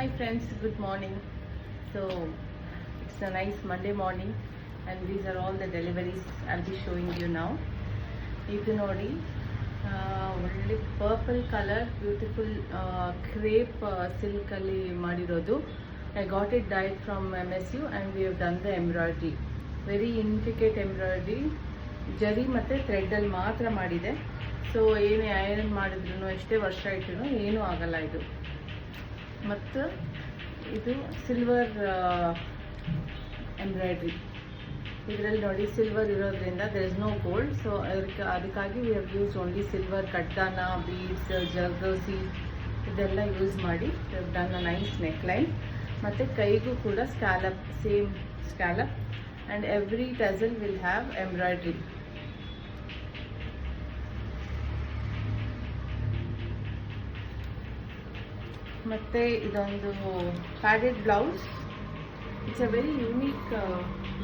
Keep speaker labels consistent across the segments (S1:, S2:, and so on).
S1: Hi friends, good morning. So it's a nice Monday morning and these are all the deliveries I'll be showing you now. ಇದು ನೋಡಿ ಒಳ್ಳೆ purple colour beautiful crepe ಸಿಲ್ಕಲ್ಲಿ ಮಾಡಿರೋದು. I got it dyed from MSU and we have done the embroidery. Very intricate embroidery. ಜರಿ ಮತ್ತು ಥ್ರೆಡ್ಡಲ್ಲಿ ಮಾತ್ರ ಮಾಡಿದೆ. So ಏನೇ iron ಮಾಡಿದ್ರು ಎಷ್ಟೇ ವರ್ಷ ಇಟ್ಟರು ಏನೂ ಆಗಲ್ಲ ಇದು. ಮತ್ತು ಇದು ಸಿಲ್ವರ್ ಎಂಬ್ರಾಯ್ಡ್ರಿ. ಇದರಲ್ಲಿ ನೋಡಿ ಸಿಲ್ವರ್ ಇರೋದ್ರಿಂದ there is no gold. So ಅದಕ್ಕಾಗಿ we have use only silver ಕಟ್ಟಾನ, ಬೀಡ್ಸ್, ಜರ್ದೋಸಿ ಇದೆಲ್ಲ ಯೂಸ್ ಮಾಡಿ we have done a nice neckline. ಮತ್ತು ಕೈಗೂ ಕೂಡ scallop, same scallop, and every tassel will have embroidery. ಮತ್ತು ಇದೊಂದು padded blouse. It's a very unique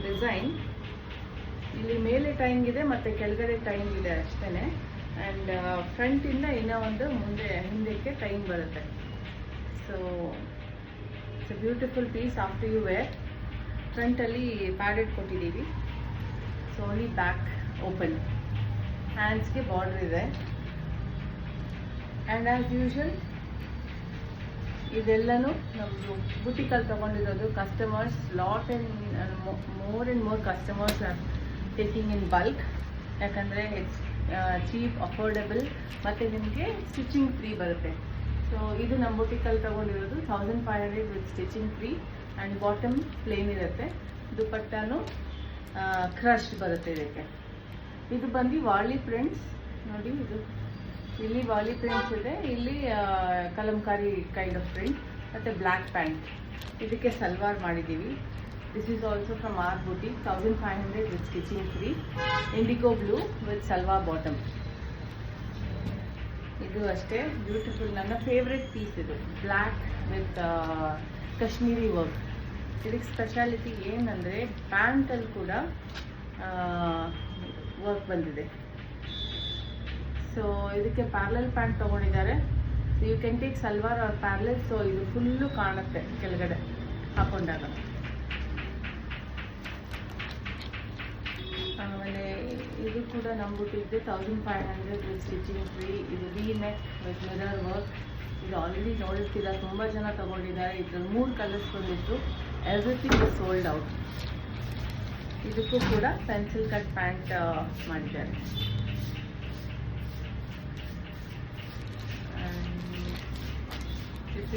S1: design. ಇಲ್ಲಿ ಮೇಲೆ ಟೈಮ್ ಇದೆ ಮತ್ತು ಕೆಳಗಡೆ ಟೈಮ್ ಇದೆ ಅಷ್ಟೇ. ಆ್ಯಂಡ್ ಫ್ರಂಟಿಂದ ಇನ್ನೂ ಒಂದು ಹಿಂದಕ್ಕೆ ಟೈಮ್ ಬರುತ್ತೆ. So it's a beautiful piece after you wear. ಫ್ರಂಟಲ್ಲಿ ಪ್ಯಾಡೆಡ್ ಕೊಟ್ಟಿದ್ದೀವಿ. So only back open. ಹ್ಯಾಂಡ್ಸ್ಗೆ ಬಾರ್ಡರ್ ಇದೆ. ಆ್ಯಂಡ್ ಆ್ಯಸ್ ಯೂಶುವಲ್ ಇದೆಲ್ಲನೂ ನಮ್ಮದು ಬುಟಿಕಲ್ಲಿ ತೊಗೊಂಡಿರೋದು. Customers lot and more customers are taking in bulk. ಯಾಕಂದರೆ ಇಟ್ಸ್ ಚೀಪ್, ಅಫೋರ್ಡೆಬಲ್ ಮತ್ತು ನಿಮಗೆ ಸ್ಟಿಚಿಂಗ್ ಫ್ರೀ ಬರುತ್ತೆ. ಸೊ ಇದು ನಮ್ಮ ಬುಟಿಕಲ್ಲಿ ತೊಗೊಂಡಿರೋದು 1500 with stitching free. And bottom plain ಇರುತ್ತೆ. ದುಪಟ್ಟಾನು ಕ್ರಶ್ಡ್ ಬರುತ್ತೆ ಇದಕ್ಕೆ. ಇದು ಬಂದು ವಾಲಿ ಪ್ರಿಂಟ್ಸ್ ನೋಡಿ. ಇದು ಇಲ್ಲಿ ವಾಲಿ ಪ್ರಿಂಟ್ಸ್ ಇದೆ, ಇಲ್ಲಿ ಕಲಂಕಾರಿ ಕೈಂಡ್ ಆಫ್ ಪ್ರಿಂಟ್ ಮತ್ತು ಬ್ಲ್ಯಾಕ್ ಪ್ಯಾಂಟ್. ಇದಕ್ಕೆ ಸಲ್ವಾರ್ ಮಾಡಿದ್ದೀವಿ. This is also from our boutique. 1500 with stitching free. Indigo blue with salwar bottom. ಇದು ಅಷ್ಟೇ ಬ್ಯೂಟಿಫುಲ್. ನನ್ನ ಫೇವ್ರೆಟ್ ಪೀಸ್ ಇದು. Black with Kashmiri work. ಇದಕ್ಕೆ ಸ್ಪೆಷಾಲಿಟಿ ಏನಂದರೆ ಪ್ಯಾಂಟಲ್ಲಿ ಕೂಡ ವರ್ಕ್ ಬಂದಿದೆ. ಸೊ ಇದಕ್ಕೆ ಪ್ಯಾರಲಲ್ ಪ್ಯಾಂಟ್ ತೊಗೊಂಡಿದ್ದಾರೆ. You can take salwar or parallel. So ಇದು ಫುಲ್ಲು ಕಾಣುತ್ತೆ ಕೆಳಗಡೆ ಹಾಕೊಂಡಾಗ. ಆಮೇಲೆ ಇದು ಕೂಡ ನಮ್ಮ ಬುಟ್ಟಿದ್ದು 1500 ವಿತ್ ಸ್ಟಿಚಿಂಗ್ ಫ್ರೀ. ಇದು V neck with mirror work. ಇದು ಆಲ್ರೆಡಿ ನೋಡಿರ್ತೀರ, ತುಂಬ ಜನ ತೊಗೊಂಡಿದ್ದಾರೆ. ಇದ್ರಲ್ಲಿ 3 ಕಲರ್ಸ್ ಬಂದಿತ್ತು. Everything is sold out. ಇದಕ್ಕೂ ಕೂಡ ಪೆನ್ಸಿಲ್ ಕಟ್ ಪ್ಯಾಂಟ್ ಮಾಡಿದ್ದಾರೆ.